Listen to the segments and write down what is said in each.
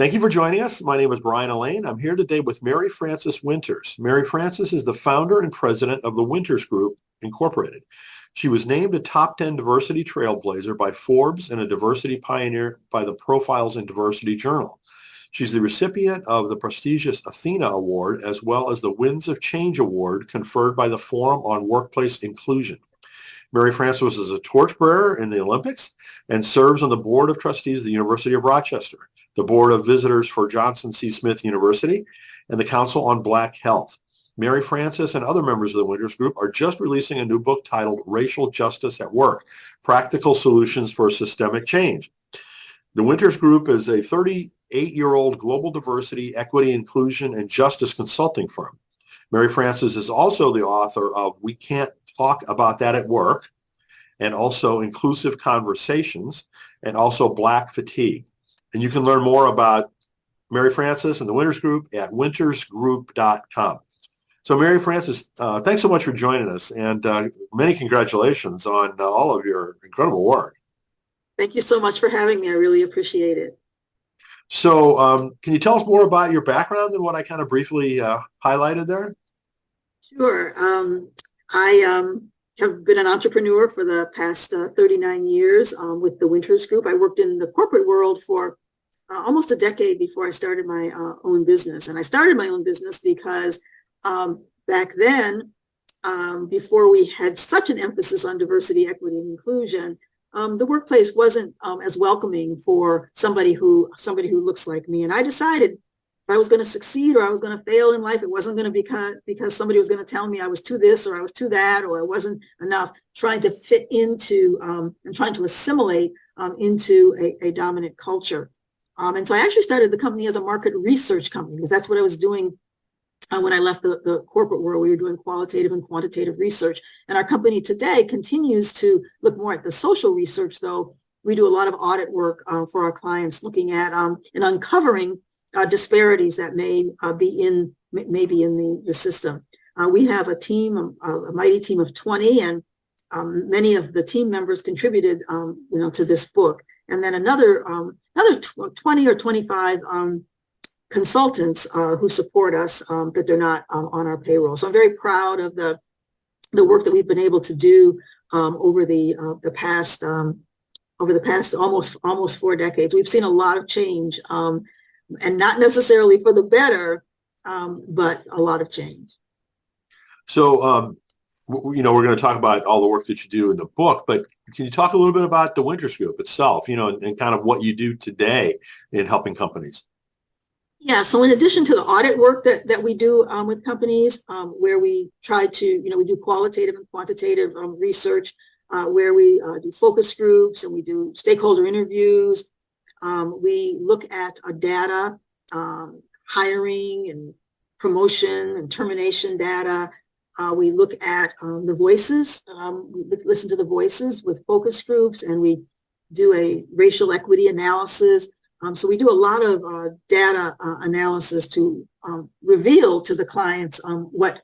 Thank you for joining us. My name is Brian Elaine. I'm here today with Mary Frances Winters. Mary Frances is the founder and president of the Winters Group, Incorporated. She was named a top 10 diversity trailblazer by Forbes and a diversity pioneer by the Profiles in Diversity Journal. She's the recipient of the prestigious Athena Award as well as the Winds of Change Award conferred by the Forum on Workplace Inclusion. Mary Frances is a torchbearer in the Olympics and serves on the Board of Trustees of the University of Rochester, the Board of Visitors for Johnson C. Smith University, and the Council on Black Health. Mary Frances and other members of the Winters Group are just releasing a new book titled Racial Justice at Work, Practical Solutions for Systemic Change. The Winters Group is a 38-year-old global diversity, equity, inclusion, and justice consulting firm. Mary Frances is also the author of We Can't Talk About That at Work, and also Inclusive Conversations, and also Black Fatigue. And you can learn more about Mary Frances and the Winters Group at wintersgroup.com. So Mary Frances, thanks so much for joining us, and many congratulations on all of your incredible work. Thank you so much for having me. I really appreciate it. So can you tell us more about your background than what I kind of briefly highlighted there? Sure. I have been an entrepreneur for the past 39 years with the Winters Group. I worked in the corporate world for almost a decade before I started my own business. And I started my own business because back then, before we had such an emphasis on diversity, equity, and inclusion, the workplace wasn't as welcoming for somebody who looks like me. And I decided if I was going to succeed or I was going to fail in life, it wasn't going to be because somebody was going to tell me I was too this or I was too that or I wasn't enough, trying to fit into and trying to assimilate into a dominant culture. And so I actually started the company as a market research company because that's what I was doing when I left the corporate world. We were doing qualitative and quantitative research. And our company today continues to look more at the social research, though we do a lot of audit work for our clients, looking at and uncovering disparities that may be in the system. We have a team, a mighty team of 20, and many of the team members contributed, to this book. And then another 20 or 25 consultants who support us, but they're not on our payroll. So I'm very proud of the work that we've been able to do over the past almost 4 decades. We've seen a lot of change, and not necessarily for the better, but a lot of change. So, we're going to talk about all the work that you do in the book, but can you talk a little bit about the Winters Group itself, and kind of what you do today in helping companies? Yeah, so in addition to the audit work that we do with companies, where we try to, we do qualitative and quantitative research, where we do focus groups and we do stakeholder interviews. We look at data, hiring and promotion and termination data. We look at the voices, we listen to the voices with focus groups, and we do a racial equity analysis. So we do a lot of data analysis to reveal to the clients what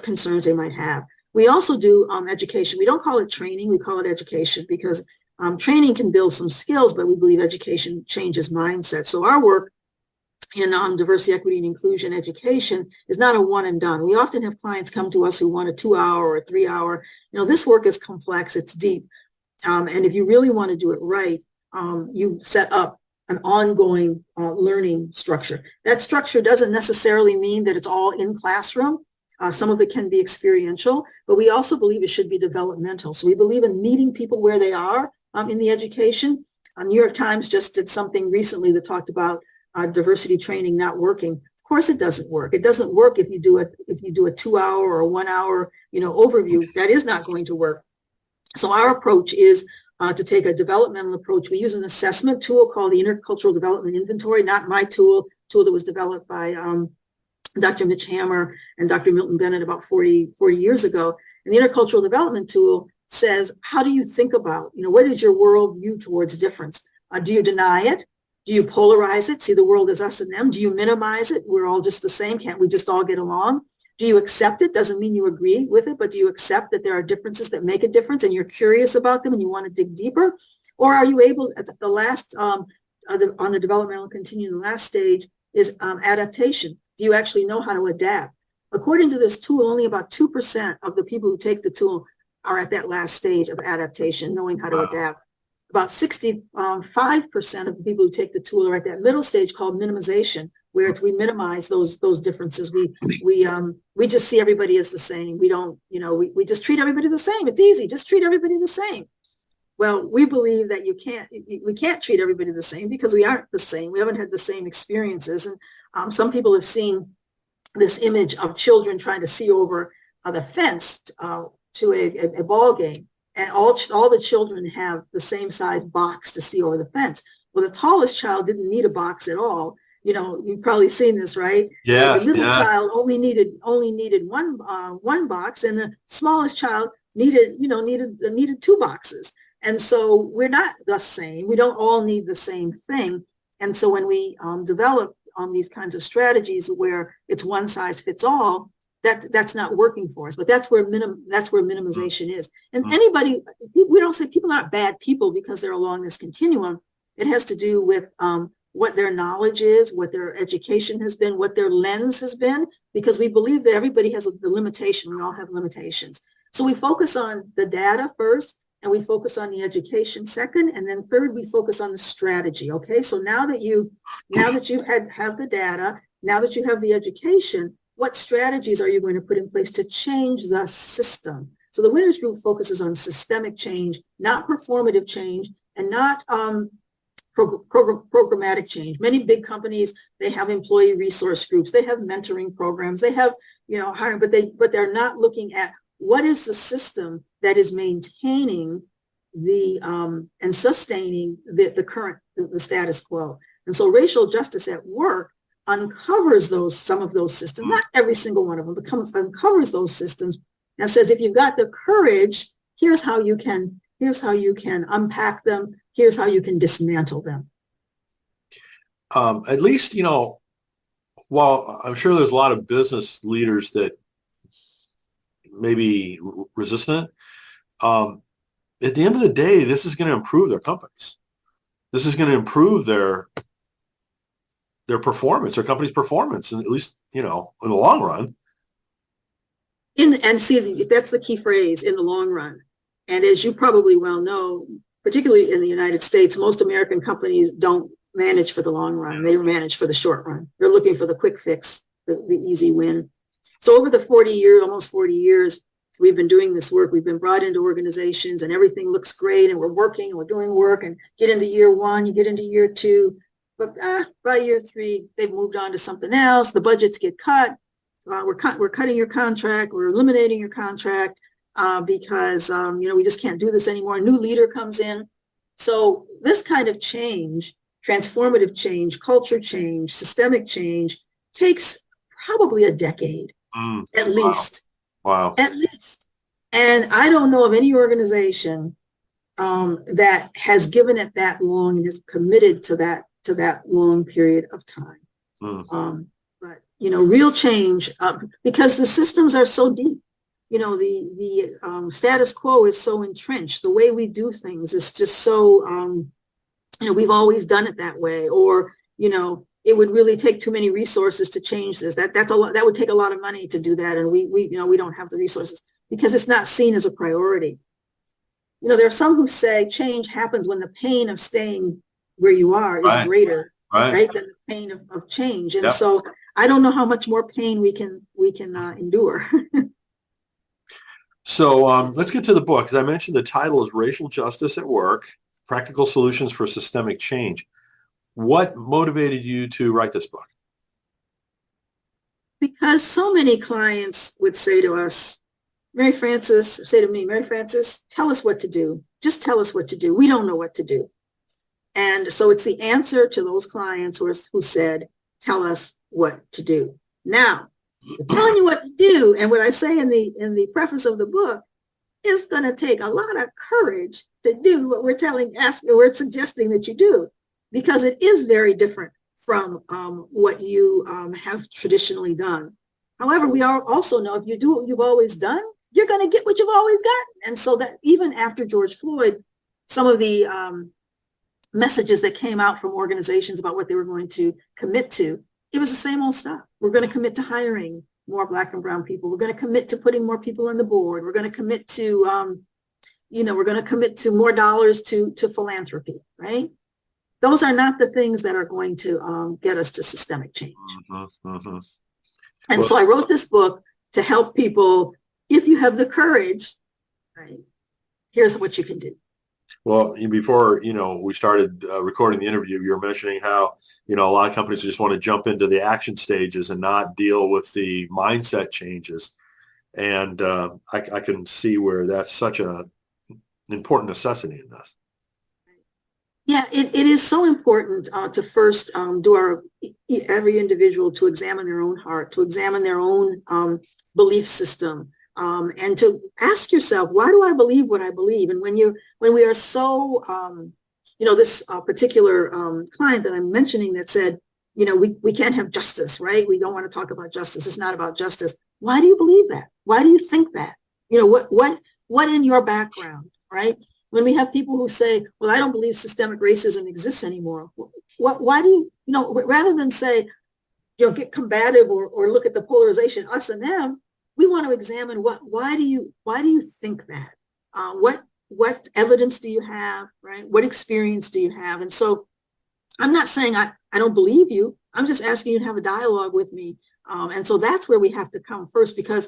concerns they might have. We also do education. We don't call it training, we call it education, because training can build some skills, but we believe education changes mindset. So our work in diversity, equity, and inclusion education is not a one and done. We often have clients come to us who want a 2-hour or a 3-hour. This work is complex, it's deep. And if you really want to do it right, you set up an ongoing learning structure. That structure doesn't necessarily mean that it's all in classroom. Some of it can be experiential, but we also believe it should be developmental. So we believe in meeting people where they are in the education. New York Times just did something recently that talked about diversity training not working. Of course, it doesn't work. It doesn't work if you do a 2-hour or a 1-hour overview. That is not going to work. So our approach is to take a developmental approach. We use an assessment tool called the Intercultural Development Inventory, not my tool that was developed by Dr. Mitch Hammer and Dr. Milton Bennett about 40 years ago. And the Intercultural Development tool says, how do you think about, what is your world view towards difference? Do you deny it? Do you polarize it? See the world as us and them? Do you minimize it? We're all just the same. Can't we just all get along? Do you accept it? Doesn't mean you agree with it, but do you accept that there are differences that make a difference and you're curious about them and you want to dig deeper? Or are you able, at the last on the developmental continuum, the last stage is adaptation. Do you actually know how to adapt? According to this tool, only about 2% of the people who take the tool are at that last stage of adaptation, knowing how to adapt. About 65% of the people who take the tool are at that middle stage called minimization, where we minimize those differences. We just see everybody as the same. We don't, we just treat everybody the same. It's easy. Just treat everybody the same. Well, we believe that we can't treat everybody the same because we aren't the same. We haven't had the same experiences. And some people have seen this image of children trying to see over the fence to a ball game. And all the children have the same size box to see over the fence. Well, the tallest child didn't need a box at all. You've probably seen this, right? Yes, the middle child only needed one box, and the smallest child needed two boxes. And so we're not the same. We don't all need the same thing. And so when we develop these kinds of strategies where it's one size fits all, that's not working for us. But that's where minimization is. And we don't say people aren't bad people because they're along this continuum. It has to do with what their knowledge is, what their education has been, what their lens has been, because we believe that everybody has the limitation. We all have limitations. So we focus on the data first, and we focus on the education second, and then third, we focus on the strategy. Okay, so now that you have the data, now that you have the education, what strategies are you going to put in place to change the system? So the Winners Group focuses on systemic change, not performative change, and not programmatic change. Many big companies, they have employee resource groups, they have mentoring programs, they have hiring, but they're not looking at what is the system that is maintaining and sustaining the current the status quo. And so racial justice at work uncovers some of those systems, not every single one of them, but uncovers those systems and says, if you've got the courage, here's how you can unpack them. Here's how you can dismantle them. At least, while I'm sure there's a lot of business leaders that may be resistant, at the end of the day, this is going to improve their companies. This is going to improve their performance, their company's performance, and at least, in the long run. And see, that's the key phrase, in the long run. And as you probably well know, particularly in the United States, most American companies don't manage for the long run. They manage for the short run. They're looking for the quick fix, the easy win. So over the almost 40 years, we've been doing this work. We've been brought into organizations and everything looks great and we're working and we're doing work, and get into year one, you get into year two, but by year three, they've moved on to something else. The budgets get cut. We're cutting your contract. We're eliminating your contract. Because, we just can't do this anymore. A new leader comes in. So this kind of change, transformative change, culture change, systemic change, takes probably a decade, at least. Wow. At least. And I don't know of any organization that has given it that long and is committed to that long period of time. But, real change, because the systems are so deep. The status quo is so entrenched. The way we do things is just so, we've always done it that way. Or, it would really take too many resources to change this. That's a lot. That would take a lot of money to do that, and we don't have the resources because it's not seen as a priority. There are some who say change happens when the pain of staying where you are is greater, right, than the pain of change. And so I don't know how much more pain we can endure. So let's get to the book. As I mentioned, the title is Racial Justice at Work, Practical Solutions for Systemic Change. What motivated you to write this book? Because so many clients would say to us, Mary Frances, tell us what to do. Just tell us what to do. We don't know what to do. And so it's the answer to those clients who said, tell us what to do. Now, telling you what to do, and what I say in the preface of the book, is going to take a lot of courage to do what we're suggesting that you do, because it is very different from what you have traditionally done. However, we also know if you do what you've always done, you're going to get what you've always gotten. And so that even after George Floyd, some of the messages that came out from organizations about what they were going to commit to, it was the same old stuff. We're going to commit to hiring more Black and brown people. We're going to commit to putting more people on the board. We're going to commit to, we're going to commit to more dollars to philanthropy, right? Those are not the things that are going to get us to systemic change. Mm-hmm, mm-hmm. And Well, so I wrote this book to help people, if you have the courage, right, here's what you can do. well, before, we started recording the interview, you were mentioning how, a lot of companies just want to jump into the action stages and not deal with the mindset changes. And I can see where that's such an important necessity in this. Yeah, it is so important to first every individual to examine their own heart, to examine their own belief system, and to ask yourself, why do I believe what I believe? And when we are so, this particular client that I'm mentioning that said, we can't have justice, right? We don't want to talk about justice. It's not about justice. Why do you believe that? Why do you think that? What in your background, right? When we have people who say, well, I don't believe systemic racism exists anymore. Why do you, rather than say, get combative or look at the polarization, us and them, we want to examine why do you think that? What evidence do you have, right? What experience do you have? And so I'm not saying I don't believe you. I'm just asking you to have a dialogue with me. And so that's where we have to come first, because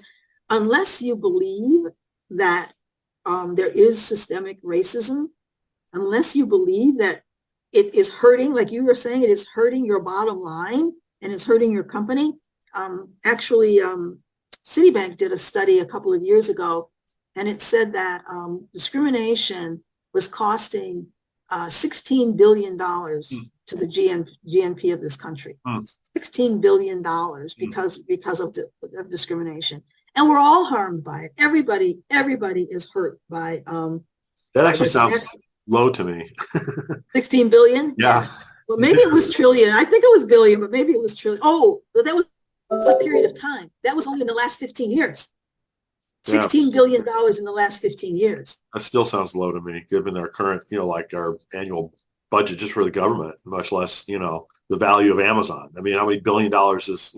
unless you believe that there is systemic racism, unless you believe that it is hurting, like you were saying, it is hurting your bottom line and it's hurting your company. Actually, Citibank did a study a couple of years ago, and it said that discrimination was costing $16 billion to the GNP of this country. $16 billion because of discrimination. And we're all harmed by it. Everybody is hurt by that actually sounds low to me. 16 billion? Yeah. Well, maybe it was trillion. I think it was billion, but maybe it was trillion. Oh, but that was a period of time. That was only in the last 15 years. $16 billion in the last 15 years. That still sounds low to me, given our current, like our annual budget just for the government, much less, the value of Amazon. I mean, how many $1 billion is,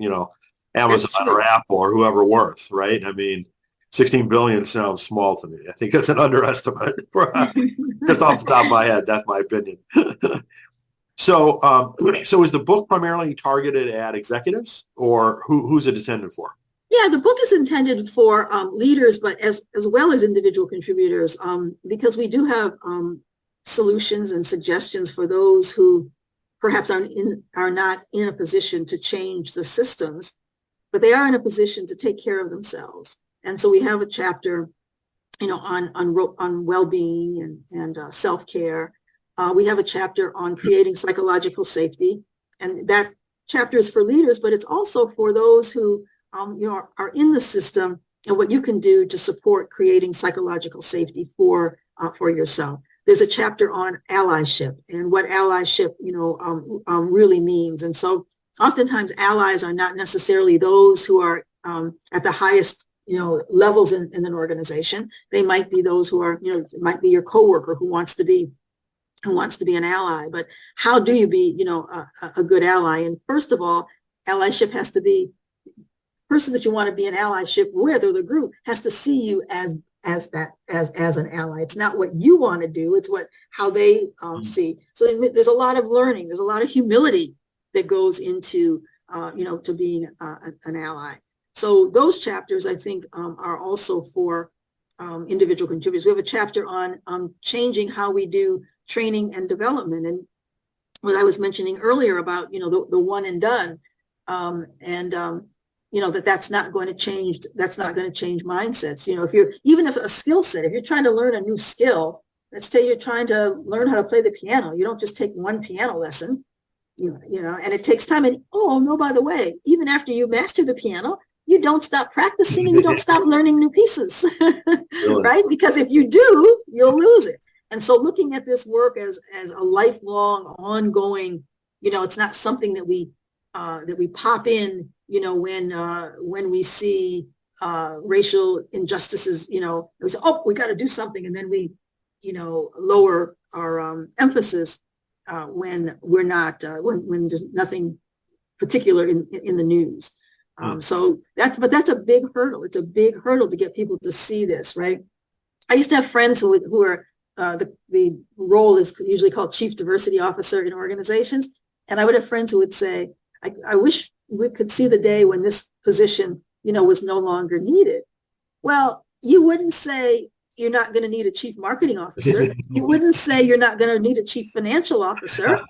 Amazon or Apple or whoever worth, right? I mean, 16 billion sounds small to me. I think that's an underestimate. Just off the top of my head, that's my opinion. So is the book primarily targeted at executives, or who's it intended for? Yeah, the book is intended for leaders, but as well as individual contributors, because we do have solutions and suggestions for those who perhaps are not in a position to change the systems, but they are in a position to take care of themselves. And so we have a chapter, on well-being and self-care. We have a chapter on creating psychological safety, and that chapter is for leaders, but it's also for those who are in the system and what you can do to support creating psychological safety for yourself. There's a chapter on allyship and what allyship, really means. And so oftentimes allies are not necessarily those who are at the highest, levels in an organization. They might be those who are, it might be your coworker who wants to be an ally. But how do you be, a good ally? And first of all, allyship has to be, the person that you want to be an allyship with, or the group, has to see you as an ally. It's not what you want to do, it's how they see. So there's a lot of learning, there's a lot of humility that goes into to being an ally. So those chapters, I think, are also for individual contributors. We have a chapter on changing how we do training and development, and what I was mentioning earlier about the one and done, that's not going to change. That's not going to change mindsets. If a skill set, if you're trying to learn a new skill, let's say you're trying to learn how to play the piano, you don't just take one piano lesson, and it takes time. And by the way, even after you master the piano, you don't stop practicing and you don't stop learning new pieces, really? Right? Because if you do, you'll lose it. And so looking at this work as a lifelong, ongoing, it's not something that we pop in, when we see racial injustices, we say, we got to do something, and then we, lower our emphasis. when we're not when there's nothing particular in the news. So that's a big hurdle. It's a big hurdle to get people to see this, right? I used to have friends who are the role is usually called chief diversity officer in organizations, and I would have friends who would say, I wish we could see the day when this position, was no longer needed. Well, you wouldn't say you're not going to need a chief marketing officer. You wouldn't say you're not going to need a chief financial officer,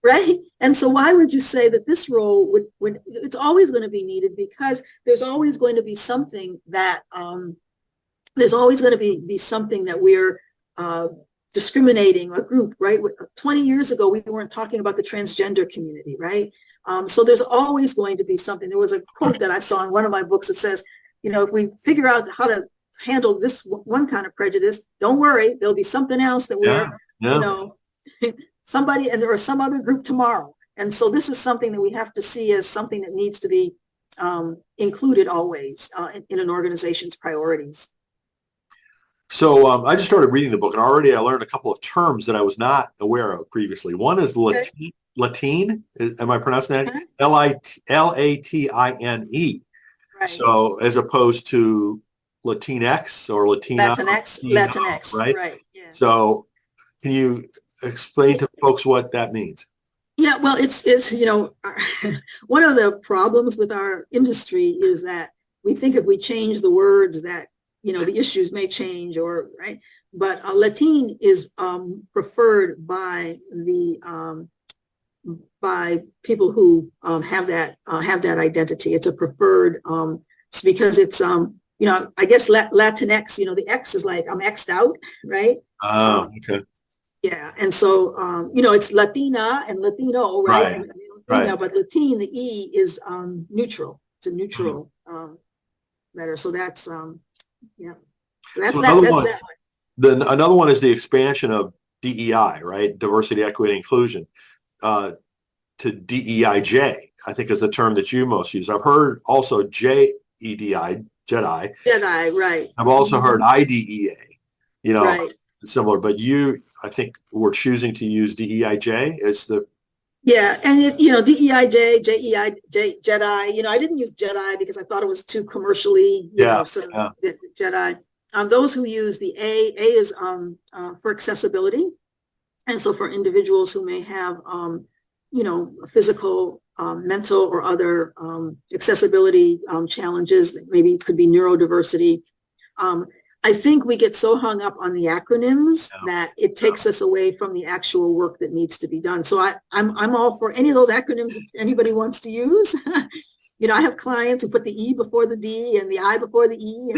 right? And so why would you say that this role would it's always going to be needed, because there's always going to be something that we're discriminating a group, right? 20 years ago, we weren't talking about the transgender community, right? So there's always going to be something. There was a quote that I saw in one of my books that says, if we figure out how to handle this one kind of prejudice, don't worry, there'll be something else that somebody or some other group tomorrow. And so this is something that we have to see as something that needs to be included always in an organization's priorities. So I just started reading the book, and already I learned a couple of terms that I was not aware of previously. One is Latine. Am I pronouncing that? Latine. Right. So as opposed to Latinx or Latina. Latinx, right. Yeah. So can you explain to folks what that means? Yeah, well, it's one of the problems with our industry is that we think if we change the words that, the issues may change, right? But Latine is preferred by people who have that identity. It's a preferred, it's because it's I guess Latinx, the X is like I'm X'd out, right? Oh, okay. Yeah, and so it's Latina and Latino, right? Right. But Latine, the E is neutral. It's a neutral letter. So that's yeah. So that's that one. Then another one is the expansion of DEI, right? Diversity, equity, inclusion, to DEIJ, I think is the term that you most use. I've heard also JEDI, Jedi. Jedi, right. I've also heard IDEA, right. Similar, but I think we're choosing to use DEIJ as the. Yeah, and DEIJ, JEI, Jedi. I didn't use Jedi because I thought it was too commercially, Jedi. Those who use the A is for accessibility, and so for individuals who may have physical, mental, or other accessibility challenges, maybe it could be neurodiversity. I think we get so hung up on the acronyms that it takes us away from the actual work that needs to be done. So I'm all for any of those acronyms that anybody wants to use. I have clients who put the E before the D and the I before the E.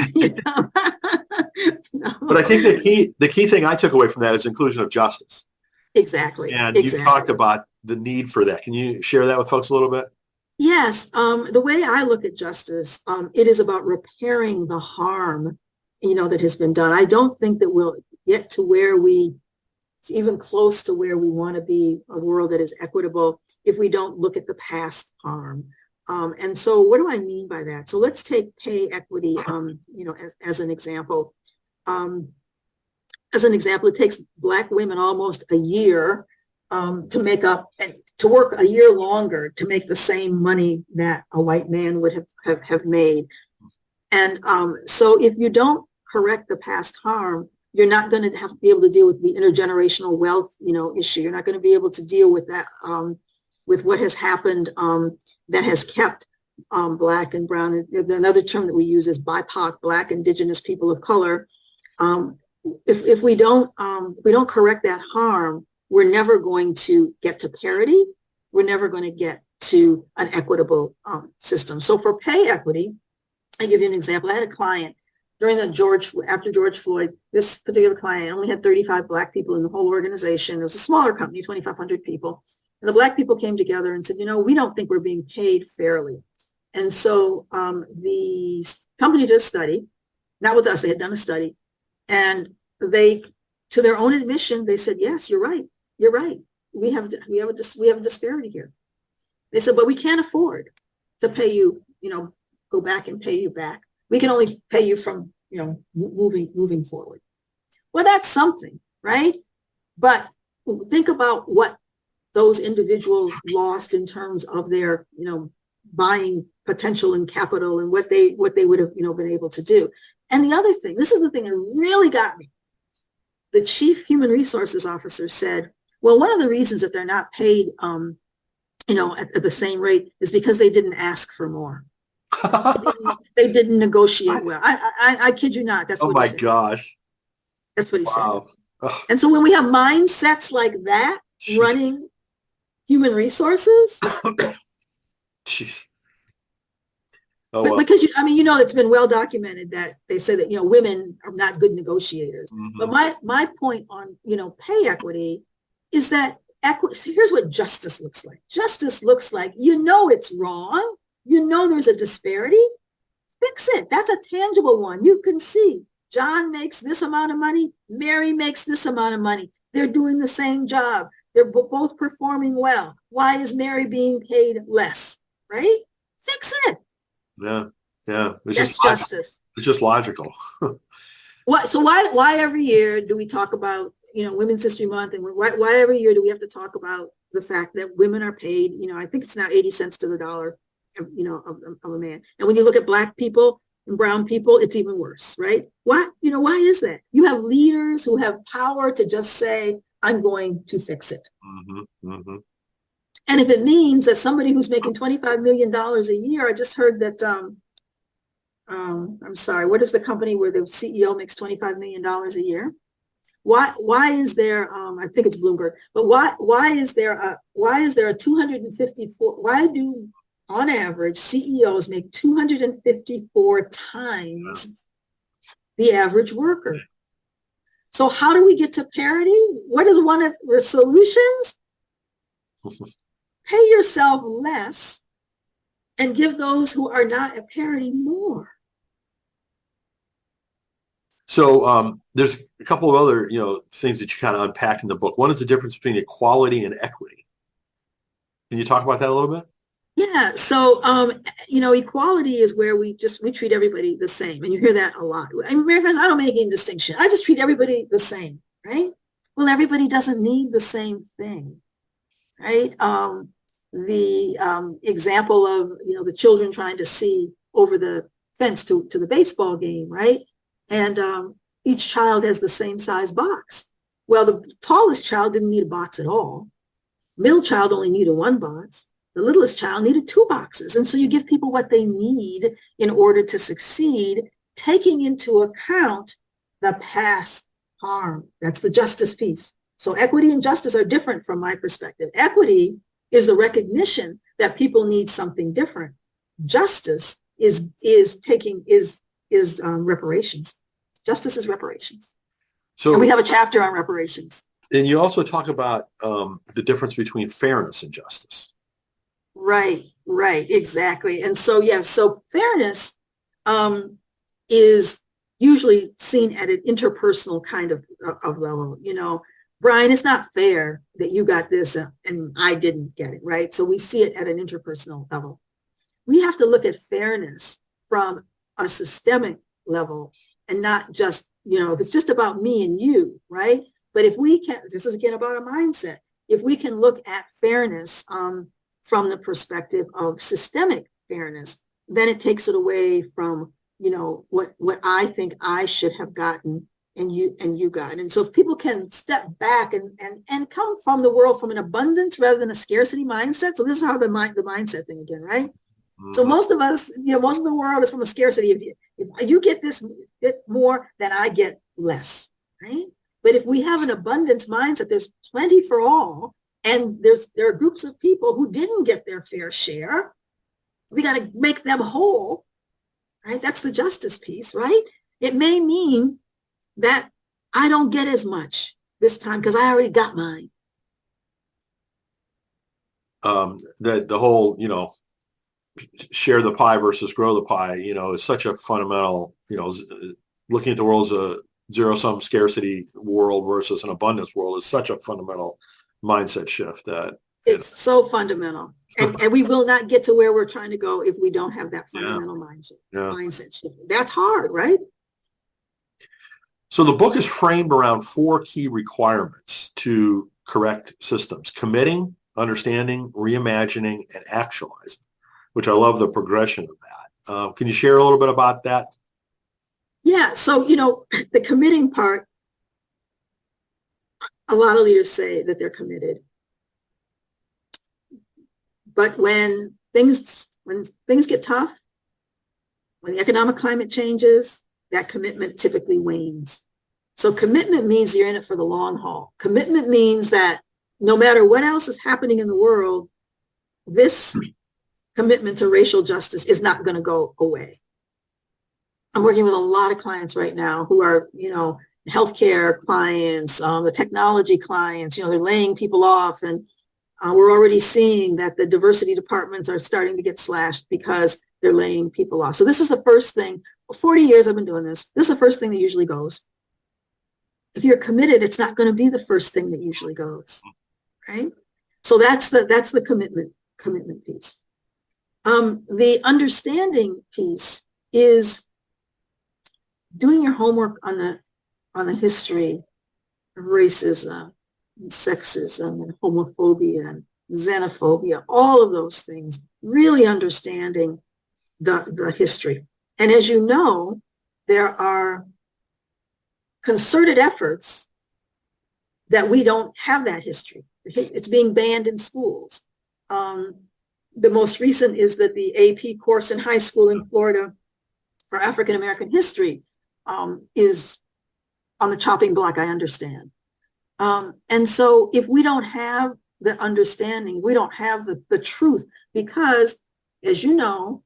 But I think the key thing I took away from that is inclusion of justice. Exactly. And you talked about the need for that. Can you share that with folks a little bit? Yes. The way I look at justice, it is about repairing the harm that has been done. I don't think that we'll get to even close to where we want to be, a world that is equitable, if we don't look at the past harm. And so what do I mean by that? So let's take pay equity, as an example. As an example, it takes Black women almost a year to make up and to work a year longer to make the same money that a white man would have made. And so if you don't correct the past harm, you're not going to have to be able to deal with the intergenerational wealth, issue. You're not going to be able to deal with that, with what has happened that has kept Black and brown. Another term that we use is BIPOC, Black, Indigenous, people of color. If we don't correct that harm, we're never going to get to parity. We're never going to get to an equitable system. So for pay equity, I give you an example. I had a client after George Floyd. This particular client only had 35 Black people in the whole organization. It was a smaller company, 2,500 people. And the Black people came together and said, we don't think we're being paid fairly. And so the company did a study, not with us, they had done a study. And they, to their own admission, they said, yes, you're right. You're right. We have a disparity here. They said, but we can't afford to pay you, go back and pay you back. We can only pay you from, moving forward. Well, that's something, right? But think about what those individuals lost in terms of their, buying potential and capital and what they would have, been able to do. And the other thing, this is the thing that really got me. The chief human resources officer said, well, one of the reasons that they're not paid, at the same rate is because they didn't ask for more. They didn't negotiate well. I kid you not. That's oh what my he said. gosh. That's what he Wow. said. And so when we have mindsets like that running human resources, jeez. Oh, well. because it's been well documented that they say that women are not good negotiators. Mm-hmm. But my point on pay equity is that so here's what justice looks like. Justice looks like it's wrong. There's a disparity. Fix it. That's a tangible one. You can see John makes this amount of money. Mary makes this amount of money. They're doing the same job. They're both performing well. Why is Mary being paid less? Right? Fix it. Yeah. That's justice. It's just logical. Why every year do we talk about, Women's History Month, and why every year do we have to talk about the fact that women are paid, I think it's now 80 cents to the dollar, of a man. And when you look at Black people and brown people, it's even worse, right? Why is that? You have leaders who have power to just say, I'm going to fix it. Mm-hmm. Mm-hmm. And if it means that somebody who's making $25 million a year, I just heard that, I'm sorry, what is the company where the CEO makes $25 million a year? Why is there, I think it's Bloomberg, but why is there a 254, why do on average CEOs make 254 times the average worker? So how do we get to parity? What is one of the solutions? Pay yourself less and give those who are not at parity more. So there's a couple of other, things that you kind of unpacked in the book. One is the difference between equality and equity. Can you talk about that a little bit? Yeah. So, equality is where we treat everybody the same. And you hear that a lot. I mean, I don't make any distinction. I just treat everybody the same, right? Well, everybody doesn't need the same thing, right? The example of, the children trying to see over the fence to the baseball game, right? And each child has the same size box. Well, the tallest child didn't need a box at all. Middle child only needed one box. The littlest child needed two boxes. And so you give people what they need in order to succeed, taking into account the past harm. That's the justice piece. So equity and justice are different from my perspective. Equity is the recognition that people need something different. Justice is reparations. Justice is reparations. So, and we have a chapter on reparations. And you also talk about the difference between fairness and justice. Right, exactly. And so, so fairness is usually seen at an interpersonal kind of level. Brian, it's not fair that you got this and I didn't get it, right? So we see it at an interpersonal level. We have to look at fairness from a systemic level and not just, if it's just about me and you, right? But if we can, this is again about a mindset. If we can look at fairness from the perspective of systemic fairness, then it takes it away from, what I think I should have gotten and you got. And so if people can step back and come from the world from an abundance rather than a scarcity mindset. So this is how the mindset thing again, right? Mm-hmm. So most of us, most of the world is from a scarcity. If you get this bit more, then I get less, right? But if we have an abundance mindset, there's plenty for all. And there are groups of people who didn't get their fair share. We got to make them whole, right? That's the justice piece, right? It may mean that I don't get as much this time because I already got mine. The whole, share the pie versus grow the pie, is such a fundamental, looking at the world as a zero-sum scarcity world versus an abundance world is such a fundamental mindset shift that it's so fundamental. And we will not get to where we're trying to go if we don't have that fundamental mindset shift. That's hard, right? So the book is framed around 4 key requirements to correct systems: committing, understanding, reimagining, and actualizing, which I love the progression of that. Can you share a little bit about that? Yeah. So, the committing part, a lot of leaders say that they're committed. But when things get tough, when the economic climate changes, that commitment typically wanes. So commitment means you're in it for the long haul. Commitment means that no matter what else is happening in the world, this commitment to racial justice is not going to go away. I'm working with a lot of clients right now who are, healthcare clients, the technology clients, they're laying people off, and we're already seeing that the diversity departments are starting to get slashed because they're laying people off. So this is the first thing. For 40 years I've been doing this. This is the first thing that usually goes. If you're committed, it's not going to be the first thing that usually goes, right? So that's the commitment piece. The understanding piece is doing your homework on the history of racism and sexism and homophobia and xenophobia, all of those things, really understanding the history. And as you know, there are concerted efforts that we don't have that history. It's being banned in schools. The most recent is that the AP course in high school in Florida for African American history is on the chopping block, I understand. And so if we don't have the understanding, we don't have the truth, because, as you know,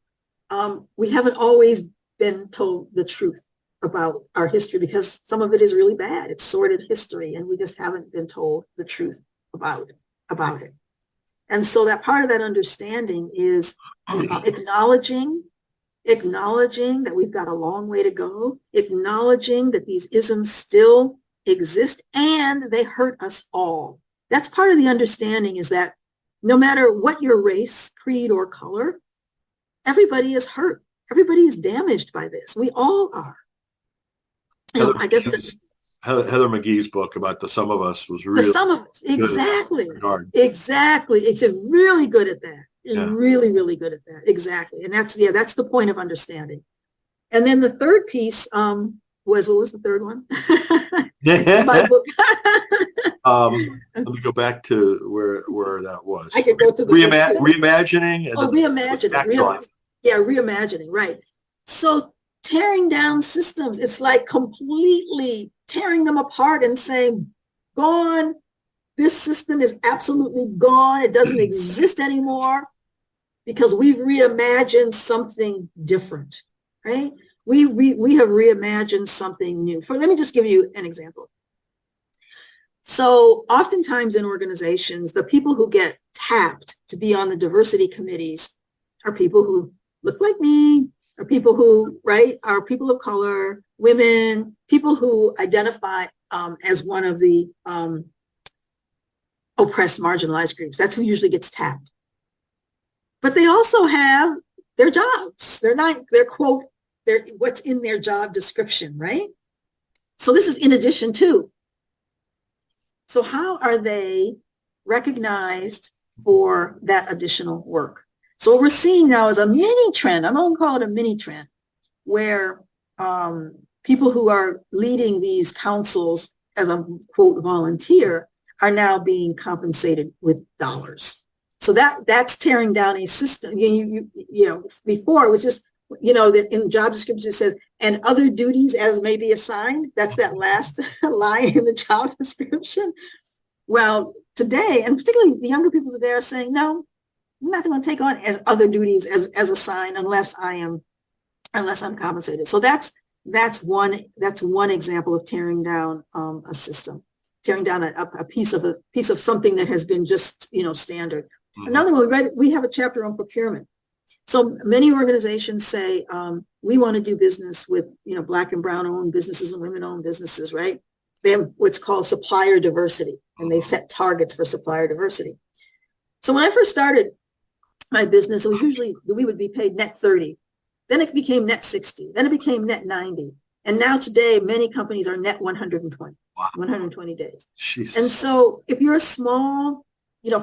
we haven't always been told the truth about our history, because some of it is really bad. It's sordid history, and we just haven't been told the truth about it. And so that part of that understanding is acknowledging that we've got a long way to go, acknowledging that these isms still exist and they hurt us all. That's part of the understanding, is that no matter what your race, creed, or color, everybody is hurt. Everybody is damaged by this. We all are. And I guess Heather McGhee's book about The Sum of Us was really the sum of us. Exactly. It's really good at that. It's really, really good at that. Exactly. And that's the point of understanding. And then the third piece what was the third one? My book. Let me go back to where that was. I could go to the reimagining. And reimagining. Reimagining. Right. So tearing down systems, it's like completely tearing them apart and saying, gone. This system is absolutely gone. It doesn't exist anymore because we've reimagined something different, right? We have reimagined something new. Let me just give you an example. So oftentimes in organizations, the people who get tapped to be on the diversity committees are people who look like me, are people who, are people of color, women, people who identify as one of the oppressed, marginalized groups. That's who usually gets tapped. But they also have their jobs. They're quote, what's in their job description, right? So this is in addition to. So how are they recognized for that additional work? So what we're seeing now is a mini trend. I'm going to call it a mini trend, where people who are leading these councils as a quote volunteer are now being compensated with dollars. So that's tearing down a system. Before it was just, that in job description it says, and other duties as may be assigned. That's that last line in the job description. Well, today, and particularly the younger people today, are saying, no, I'm not going to take on as other duties as assigned unless I'm compensated. So that's one example of tearing down a system, tearing down a piece of something that has been just standard. Mm-hmm. Another one, we have a chapter on procurement. So many organizations say we want to do business with Black and brown owned businesses and women owned businesses, right? They have what's called supplier diversity, and they set targets for supplier diversity. So when I first started my business, it was usually we would be paid net 30. Then it became net 60. Then it became net 90. And now today, many companies are net 120, wow. 120 days. Jeez. And so if you're a small,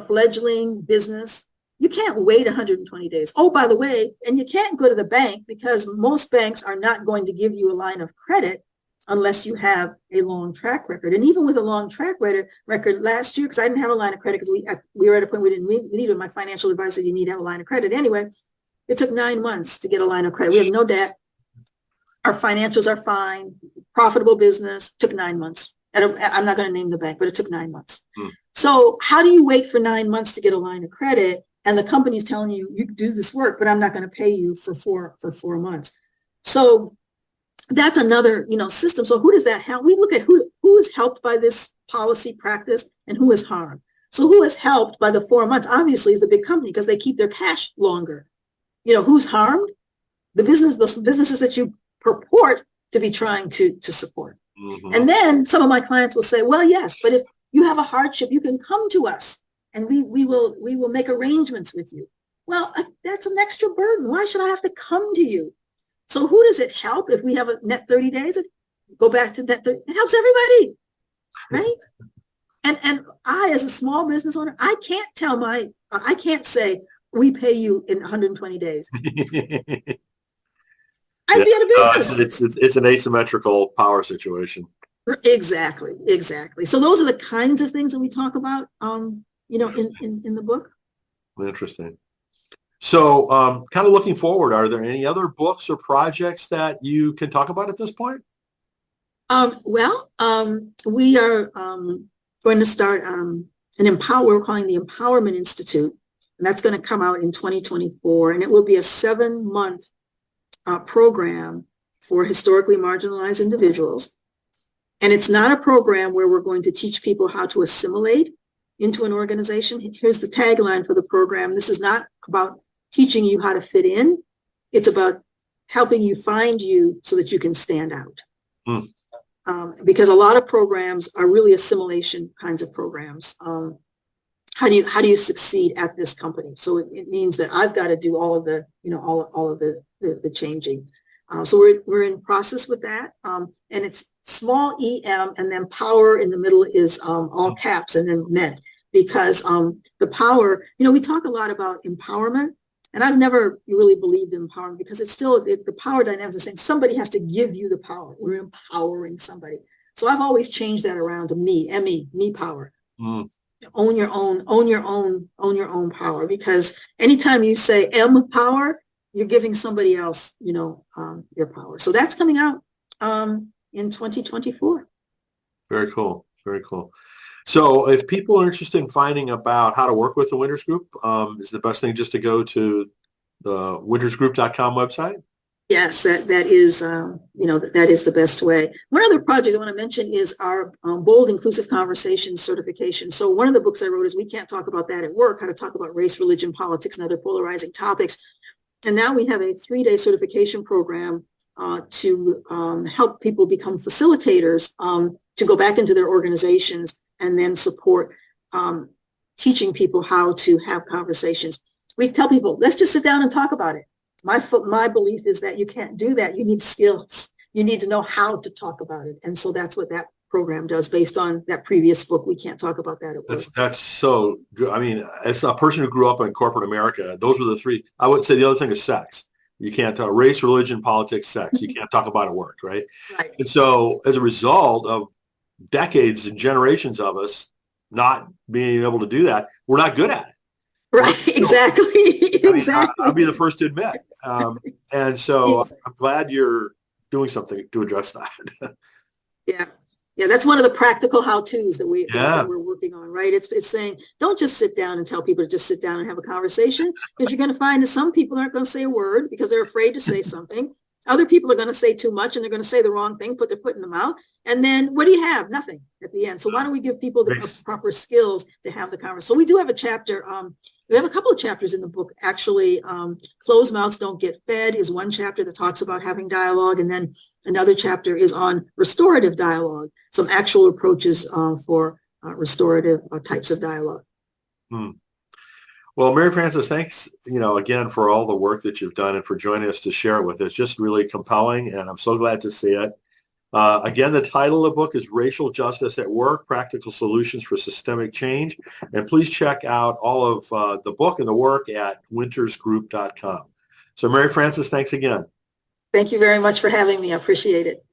fledgling business, you can't wait 120 days. Oh, by the way, and you can't go to the bank because most banks are not going to give you a line of credit unless you have a long track record. And even with a long track record last year, because I didn't have a line of credit because we were at a point we didn't need it. My financial advisor said you need to have a line of credit. Anyway, it took 9 months to get a line of credit. We have no debt. Our financials are fine. Profitable business. Took 9 months. I'm not going to name the bank, but it took 9 months. So how do you wait for 9 months to get a line of credit? And the company's telling you, you can do this work, but I'm not going to pay you for 4 months. So that's another, system. So who does that help? We look at who is helped by this policy practice and who is harmed. So who is helped by the 4 months? Obviously, is the big company because they keep their cash longer. Who's harmed? The businesses that you purport to be trying to support. Mm-hmm. And then some of my clients will say, well, yes, but if you have a hardship, you can come to us and we will make arrangements with you. Well, that's an extra burden. Why should I have to come to you? So who does it help if we have a net 30 days? Go back to net 30. It helps everybody, right? And I, as a small business owner, I can't say we pay you in 120 days. I'd be out of business. It's an asymmetrical power situation. Exactly. So those are the kinds of things that we talk about, in the book. Interesting. So kind of looking forward, are there any other books or projects that you can talk about at this point? We are going to start we're calling the Empowerment Institute, and that's going to come out in 2024, and it will be a 7-month program for historically marginalized individuals. And it's not a program where we're going to teach people how to assimilate into an organization. Here's the tagline for the program. This is not about teaching you how to fit in. It's about helping you find you so that you can stand out. Because a lot of programs are really assimilation kinds of programs. How do you succeed at this company? So it means that I've got to do all of the, all of the changing. So we're in process with that. And it's small EM, and then power in the middle is all caps, and then MENT, because the power, we talk a lot about empowerment, and I've never really believed in empowerment because it's still, the power dynamics are saying somebody has to give you the power. We're empowering somebody. So I've always changed that around to me, me power. Own your own power, because anytime you say M power, you're giving somebody else, your power. So that's coming out in 2024. Very cool. So if people are interested in finding about how to work with the Winters Group, is the best thing just to go to the wintersgroup.com website? Yes, that is, that is the best way. One other project I want to mention is our Bold Inclusive Conversation certification. So one of the books I wrote is We Can't Talk About That at Work, how to talk about race, religion, politics, and other polarizing topics. And now we have a 3-day certification program to help people become facilitators, to go back into their organizations and then support teaching people how to have conversations. We tell people, let's just sit down and talk about it. My belief is that you can't do that. You need skills. You need to know how to talk about it. And so that's what that program does, based on that previous book, We Can't Talk About That at Work. That's so good. I mean, as a person who grew up in corporate America, those were the three. I would say the other thing is sex. You can't talk race, religion, politics, sex. You can't talk about it at work, right? Right. And so as a result of decades and generations of us not being able to do that, we're not good at it. Right, exactly. I'll be the first to admit. And so I'm glad you're doing something to address that. Yeah, that's one of the practical how-tos that we're working on, right? It's saying, don't just sit down and tell people to just sit down and have a conversation, because you're going to find that some people aren't going to say a word because they're afraid to say something. Other people are going to say too much and they're going to say the wrong thing, put their foot in the mouth. And then what do you have? Nothing at the end. So why don't we give people the proper skills to have the conversation? So we do have a chapter. We have a couple of chapters in the book, actually. Closed mouths don't get fed is one chapter that talks about having dialogue. And then another chapter is on restorative dialogue, some actual approaches for restorative types of dialogue. Well, Mary Frances, thanks, again, for all the work that you've done and for joining us to share it with us. Just really compelling, and I'm so glad to see it. Again, the title of the book is Racial Justice at Work, Practical Solutions for Systemic Change. And please check out all of the book and the work at wintersgroup.com. So Mary Frances, thanks again. Thank you very much for having me. I appreciate it.